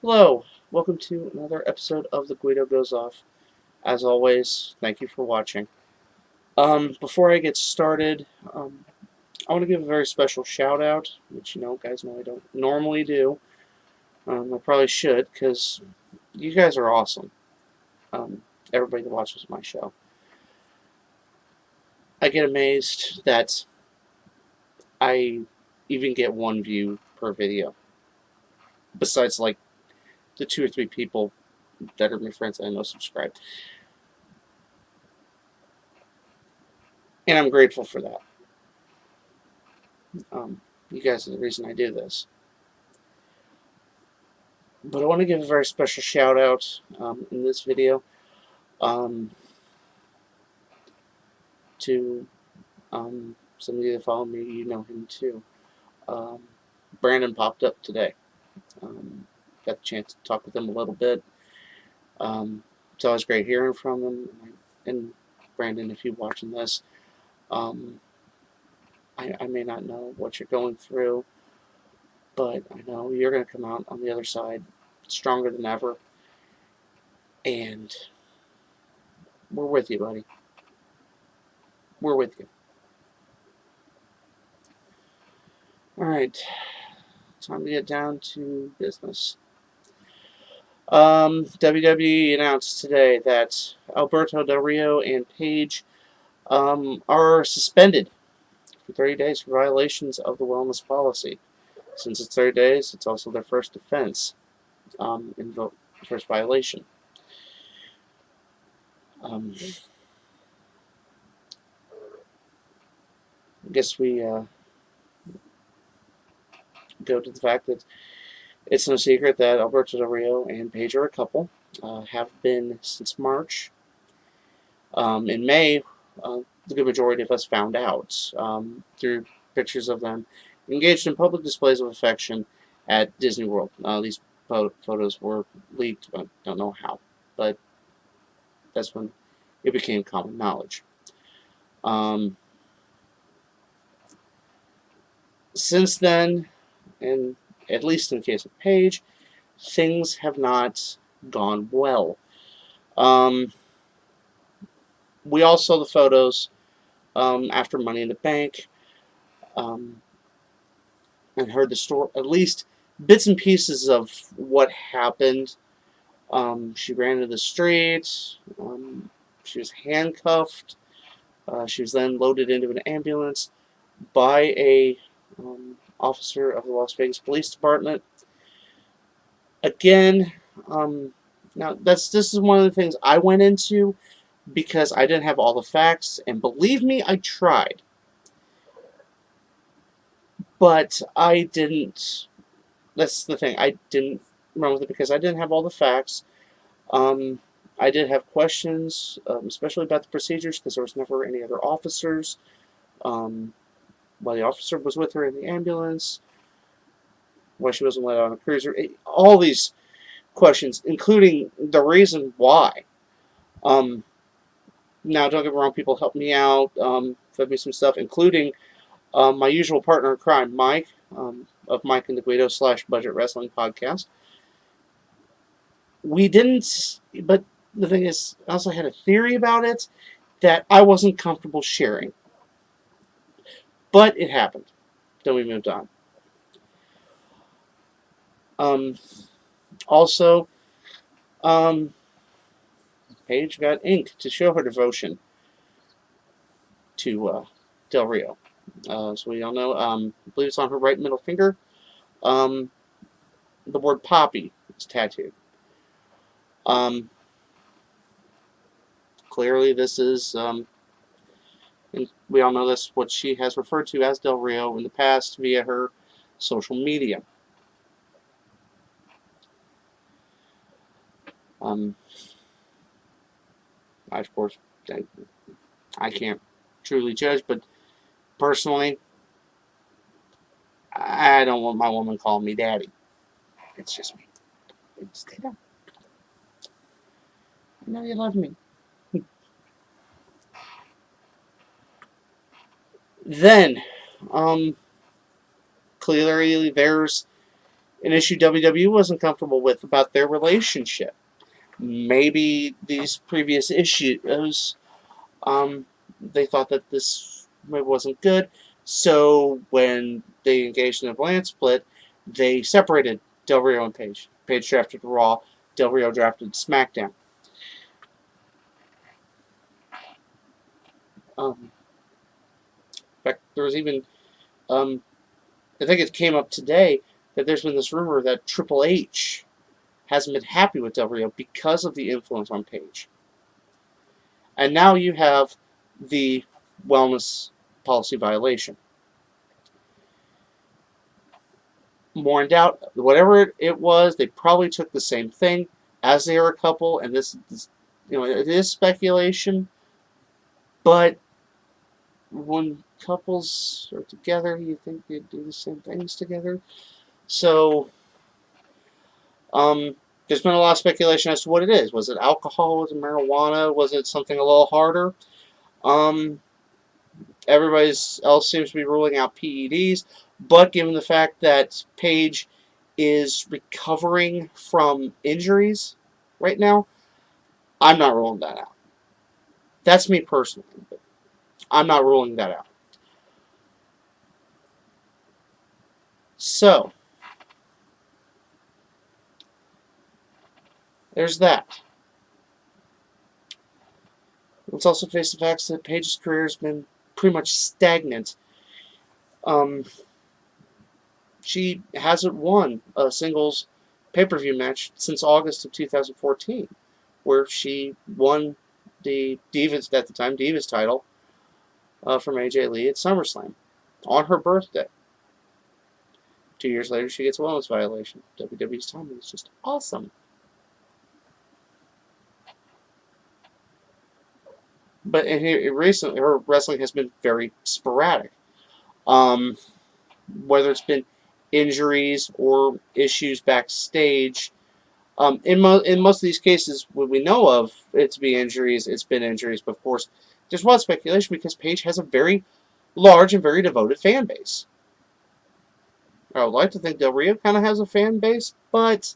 Hello, welcome to another episode of The Guido Goes Off. As always, thank you for watching. Before I get started, I want to give a very special shout out, which guys know I don't normally do. I probably should, because you guys are awesome. Everybody that watches my show. I get amazed that I even get one view per video. Besides, like, the 2 or 3 people that are my friends that I know subscribe. And I'm grateful for that. You guys are the reason I do this. But I want to give a very special shout out in this video to some of you that follow me. You know him too. Brandon popped up today. Got the chance to talk with him a little bit. It's always great hearing from him. And Brandon, if you're watching this, I may not know what you're going through, but I know you're going to come out on the other side stronger than ever. And we're with you, buddy. We're with you. Alright, time to get down to business. WWE announced today that Alberto Del Rio and Paige are suspended for 30 days for violations of the wellness policy. Since it's 30 days, it's also their first offense in the first violation. I guess we go to the fact that it's no secret that Alberto Del Rio and Paige are a couple. Have been since March. In May, the good majority of us found out through pictures of them engaged in public displays of affection at Disney World. These photos were leaked, I don't know how, but that's when it became common knowledge. Since then, and at least in the case of Paige, things have not gone well. We all saw the photos after Money in the Bank, and heard the story, at least bits and pieces of what happened. She ran into the street. She was handcuffed. She was then loaded into an ambulance by a officer of the Las Vegas Police Department. Again, now this is one of the things I went into because I didn't have all the facts, and believe me, I tried. But I didn't. That's the thing. I didn't run with it because I didn't have all the facts. I did have questions, especially about the procedures, because there was never any other officers. Why the officer was with her in the ambulance, why she wasn't let on a cruiser, all these questions, including the reason why. Now, don't get me wrong, people helped me out, fed me some stuff, including my usual partner in crime, Mike, of Mike and the Guido / Budget Wrestling Podcast. We didn't, but the thing is, I also had a theory about it that I wasn't comfortable sharing. But it happened. Then we moved on. Also, Paige got ink to show her devotion to Del Rio. So we all know, I believe it's on her right middle finger. The word Poppy is tattooed. Clearly, this is, and we all know this, what she has referred to as Del Rio in the past via her social media. I, of course, I can't truly judge, but personally, I don't want my woman calling me daddy. It's just me. Stay down. I know you love me. Then, clearly there's an issue WWE wasn't comfortable with about their relationship. Maybe these previous issues, they thought that this maybe wasn't good. So when they engaged in a brand split, they separated Del Rio and Paige. Paige drafted Raw, Del Rio drafted SmackDown. In fact, there was even, um, I think it came up today that there's been this rumor that Triple H hasn't been happy with Del Rio because of the influence on Paige. And now you have the wellness policy violation. More in doubt, whatever it was, they probably took the same thing as they are a couple, and this it is speculation, but when couples are together, you think they'd do the same things together. So, there's been a lot of speculation as to what it is. Was it alcohol? Was it marijuana? Was it something a little harder? Um, Everybody else seems to be ruling out PEDs, but given the fact that Paige is recovering from injuries right now, I'm not ruling that out. That's me personally, but I'm not ruling that out. So, there's that. Let's also face the facts that Paige's career has been pretty much stagnant. Um, she hasn't won a singles pay-per-view match since August of 2014, where she won the Divas, at the time, Divas title from AJ Lee at SummerSlam on her birthday. 2 years later, she gets a wellness violation. WWE's timing is just awesome. But recently, her wrestling has been very sporadic. Whether it's been injuries or issues backstage. In most of these cases, what we know of it to be injuries, it's been injuries. But of course, there's a lot of speculation because Paige has a very large and very devoted fan base. I would like to think Del Rio kind of has a fan base, but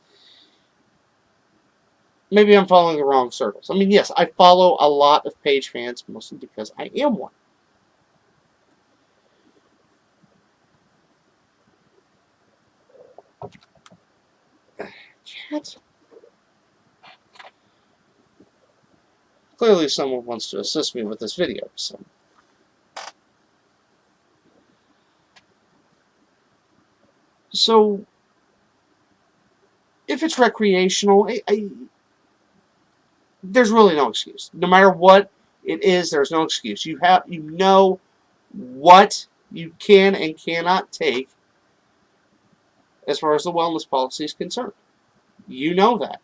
maybe I'm following the wrong circles. I mean, yes, I follow a lot of Paige fans, mostly because I am one. Cat. Clearly someone wants to assist me with this video, so. So, if it's recreational, there's really no excuse. No matter what it is, there's no excuse. You know what you can and cannot take as far as the wellness policy is concerned. You know that.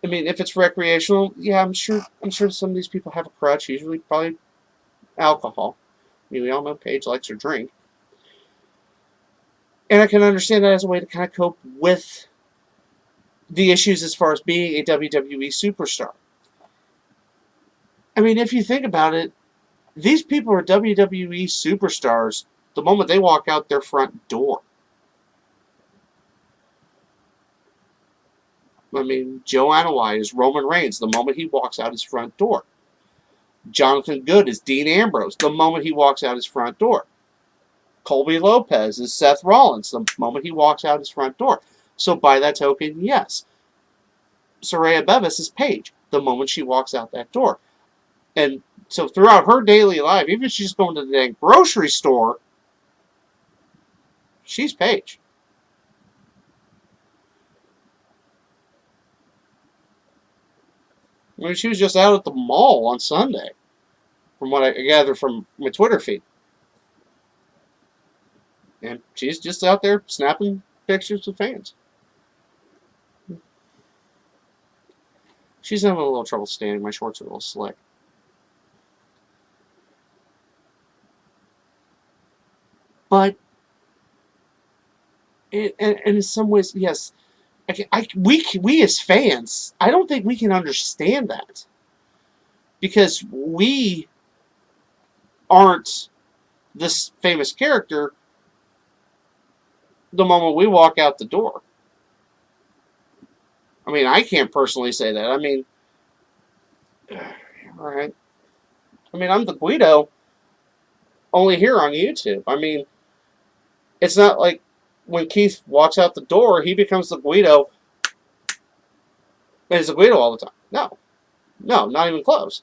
I mean, if it's recreational, yeah, I'm sure some of these people have a crutch. Usually, probably alcohol. I mean, we all know Paige likes her drink, and I can understand that as a way to kind of cope with the issues as far as being a WWE superstar. I mean, if you think about it, these people are WWE superstars the moment they walk out their front door. I mean, Joe Anoa'i is Roman Reigns the moment he walks out his front door. Jonathan Good is Dean Ambrose the moment he walks out his front door. Colby Lopez is Seth Rollins the moment he walks out his front door. So by that token, yes. Saraya Bevis is Paige the moment she walks out that door. And so throughout her daily life, even if she's going to the grocery store, she's Paige. I mean, she was just out at the mall on Sunday, from what I gather from my Twitter feed. And she's just out there snapping pictures with fans. She's having a little trouble standing. My shorts are a little slick. But, and in some ways, yes, we as fans, I don't think we can understand that. Because we aren't this famous character the moment we walk out the door. I mean, I can't personally say that. I mean, all right. I mean, I'm the Guido only here on YouTube. I mean, it's not like when Keith walks out the door, he becomes the Guido and he's the Guido all the time. No. No, not even close.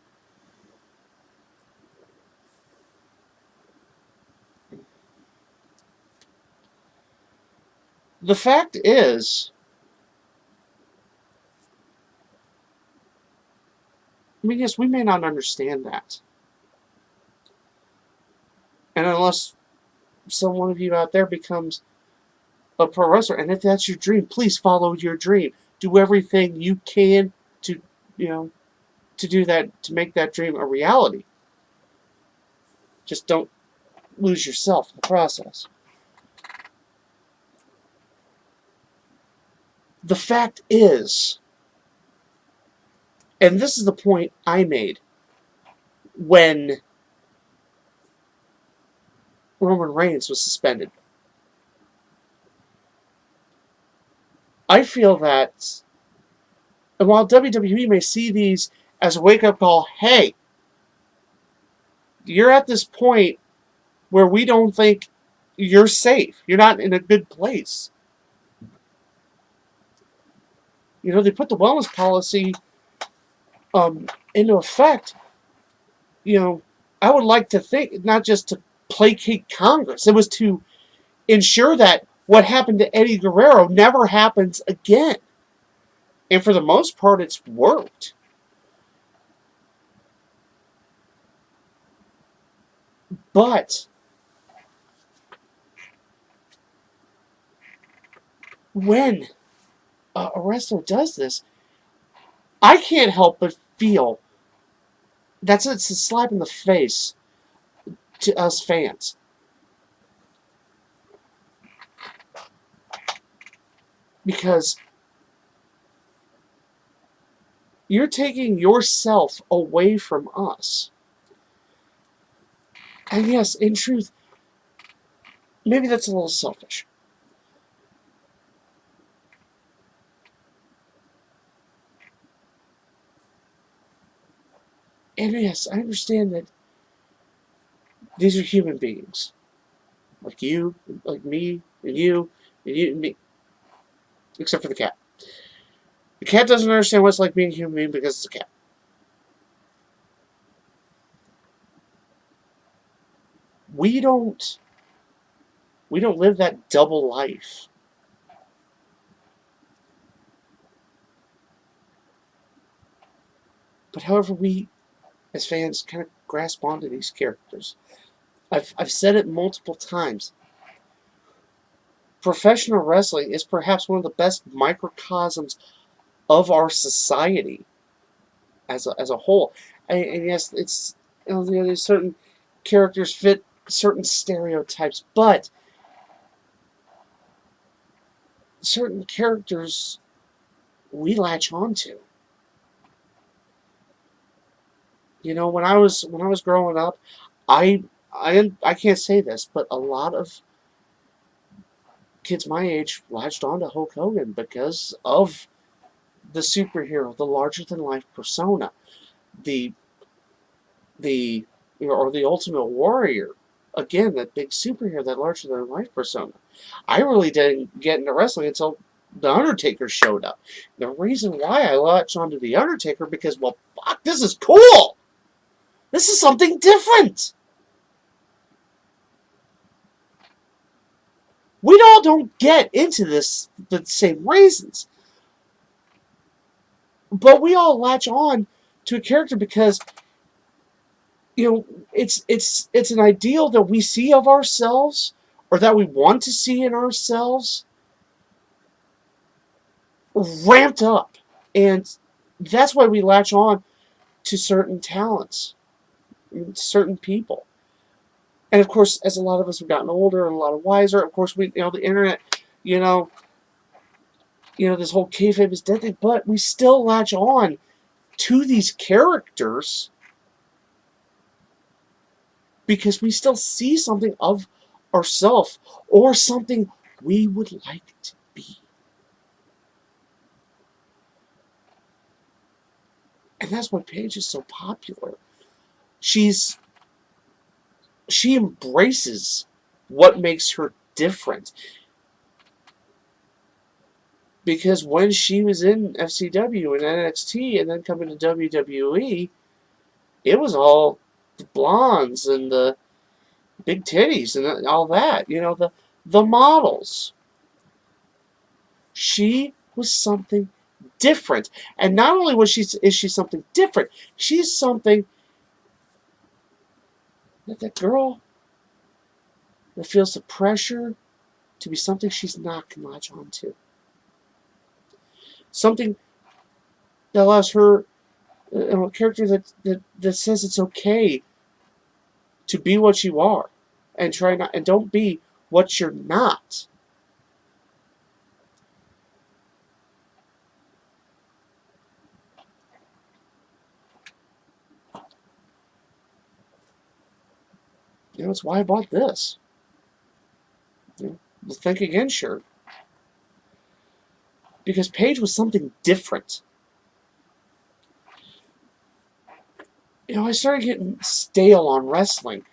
The fact is, I mean, yes, we may not understand that. And unless someone of you out there becomes a pro wrestler, and if that's your dream, please follow your dream. Do everything you can to, you know, to do that, to make that dream a reality. Just don't lose yourself in the process. The fact is, and this is the point I made when Roman Reigns was suspended. I feel that, and while WWE may see these as a wake-up call, hey, you're at this point where we don't think you're safe. You're not in a good place. You know, they put the wellness policy into effect. You know, I would like to think not just to placate Congress. It was to ensure that what happened to Eddie Guerrero never happens again. And for the most part, it's worked. But when a wrestler does this, I can't help but feel it's a slap in the face to us fans. Because you're taking yourself away from us. And yes, in truth, maybe that's a little selfish. And yes, I understand that these are human beings. Like you, like me, and you, and me. Except for the cat. The cat doesn't understand what it's like being a human being because it's a cat. We don't live that double life. But however, we as fans kind of grasp onto these characters. I've said it multiple times. Professional wrestling is perhaps one of the best microcosms of our society as a whole. And yes, it's, you know, there's certain characters fit certain stereotypes, but certain characters we latch onto. You know, when I was growing up, I can't say this, but a lot of kids my age latched on to Hulk Hogan because of the superhero, the larger than life persona, the or the Ultimate Warrior. Again, that big superhero, that larger than life persona. I really didn't get into wrestling until the Undertaker showed up. The reason why I latched onto the Undertaker because, well, fuck, this is cool. This is something different. We all don't get into this for the same reasons. But we all latch on to a character because, you know, it's an ideal that we see of ourselves or that we want to see in ourselves ramped up. And that's why we latch on to certain talents, certain people. And of course, as a lot of us have gotten older and a lot of wiser, of course, we, you know, the internet, you know, this whole kayfabe is dead thing, but we still latch on to these characters because we still see something of ourselves or something we would like to be. And that's why Paige is so popular. She's she embraces what makes her different. Because when she was in FCW and NXT and then coming to WWE, it was all the blondes and the big titties and all that. The models. She was something different, and not only is she something different, she's something that girl that feels the pressure to be something she's not can latch on to. Something that allows her a character that says it's okay to be what you are and try not and don't be what you're not. It's why I bought this. The Think Again shirt. Because Paige was something different. I started getting stale on wrestling.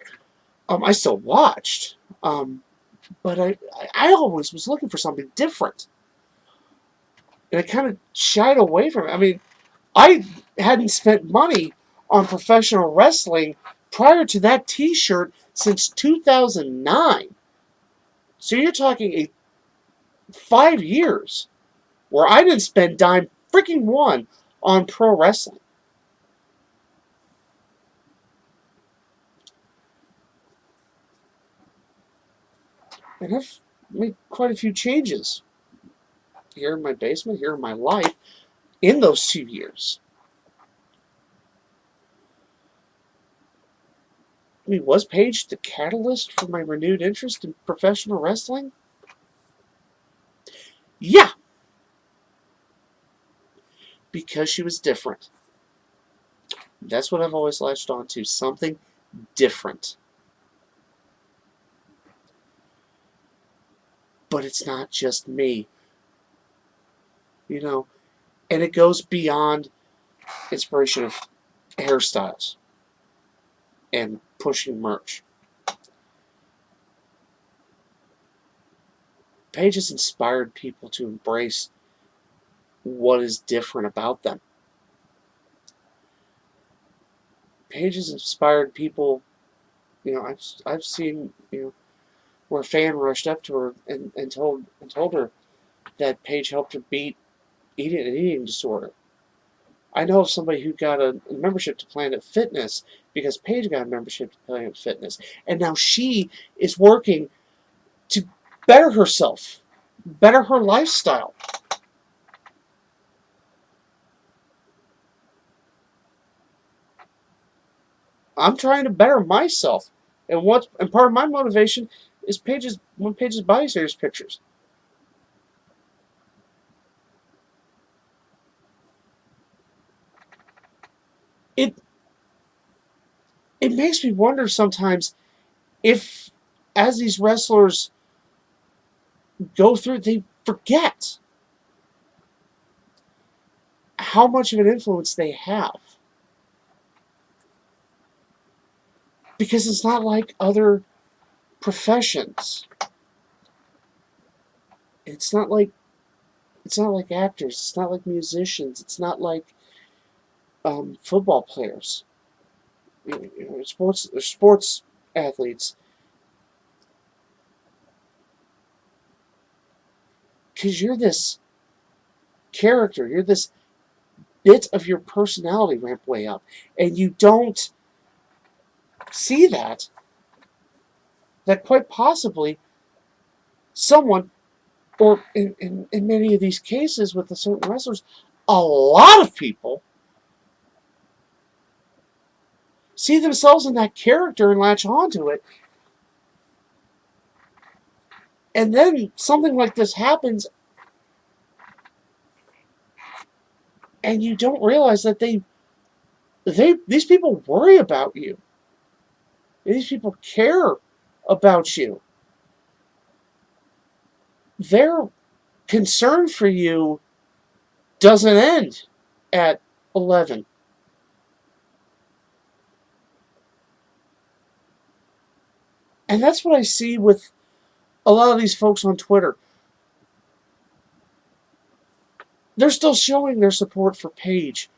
I still watched, but I always was looking for something different, and I kind of shied away from it. I mean, I hadn't spent money on professional wrestling prior to that T-shirt since 2009. So you're talking 5 years where I didn't spend dime freaking one on pro wrestling. And I've made quite a few changes here in my basement, here in my life, in those 2 years. I mean, was Paige the catalyst for my renewed interest in professional wrestling? Yeah, because she was different. That's what I've always latched on to, something different. But it's not just me, and it goes beyond inspiration of hairstyles and pushing merch. Paige has inspired people to embrace what is different about them. Paige has inspired people. I've seen where a fan rushed up to her and told her that Paige helped her beat an eating disorder. I know of somebody who got a membership to Planet Fitness because Paige got a membership to Planet Fitness, and now she is working to better herself, better her lifestyle. I'm trying to better myself, and part of my motivation is Paige's body series pictures. It it makes me wonder sometimes if, as these wrestlers go through, they forget how much of an influence they have, because it's not like other professions. It's not like actors. It's not like musicians. It's not like football players. Sports athletes. Because you're this character. You're this bit of your personality ramped way up, and you don't see that quite possibly someone, or in many of these cases with the certain wrestlers, a lot of people see themselves in that character and latch onto it. And then something like this happens, and you don't realize that these people worry about you. These people care about you. Their concern for you doesn't end at 11. And that's what I see with a lot of these folks on Twitter. They're still showing their support for Paige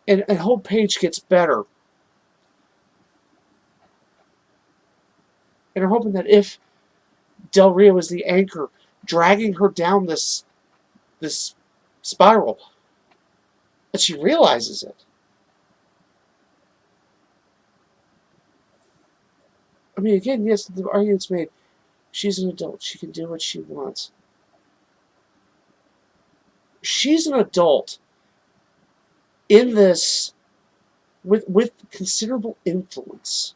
and hope Paige gets better. And are hoping that if Del Rio is the anchor dragging her down this spiral, that she realizes it. I mean, again, yes, the argument's made. She's an adult. She can do what she wants. She's an adult in this with considerable influence.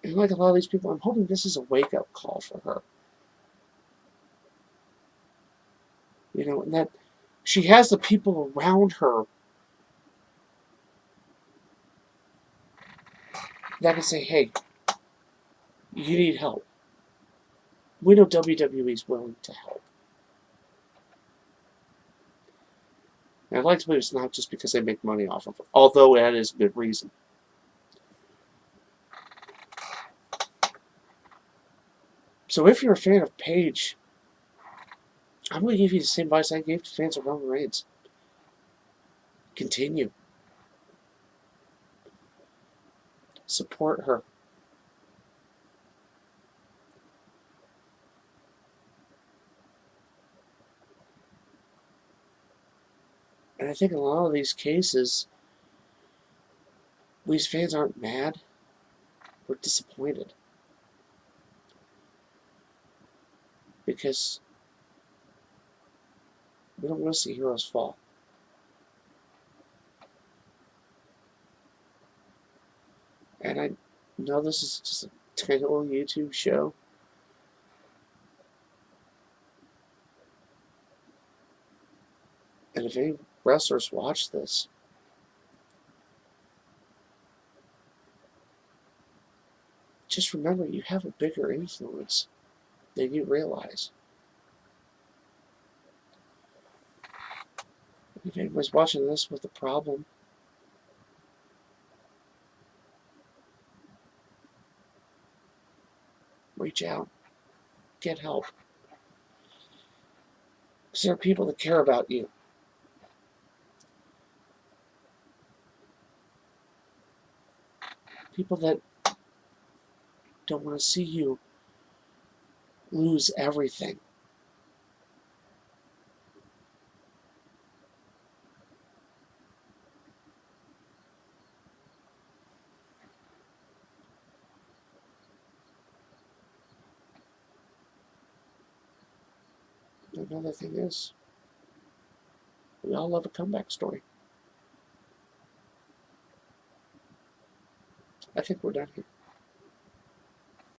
And like a lot of these people, I'm hoping this is a wake-up call for her. And that she has the people around her that can say, hey, you need help. We know WWE's willing to help. And I'd like to believe it's not just because they make money off of her, although that is a good reason. So if you're a fan of Paige, I'm going to give you the same advice I gave to fans of Roman Reigns. Continue. Support her. And I think in a lot of these cases, these fans aren't mad. We're disappointed. Because we don't want to see heroes fall. And I know this is just a tiny little YouTube show. And if any wrestlers watch this, just remember you have a bigger influence than you realize. If anybody's watching this with a problem, reach out. Get help. Because there are people that care about you. People that don't want to see you lose everything. Another thing is, we all love a comeback story. I think we're done here.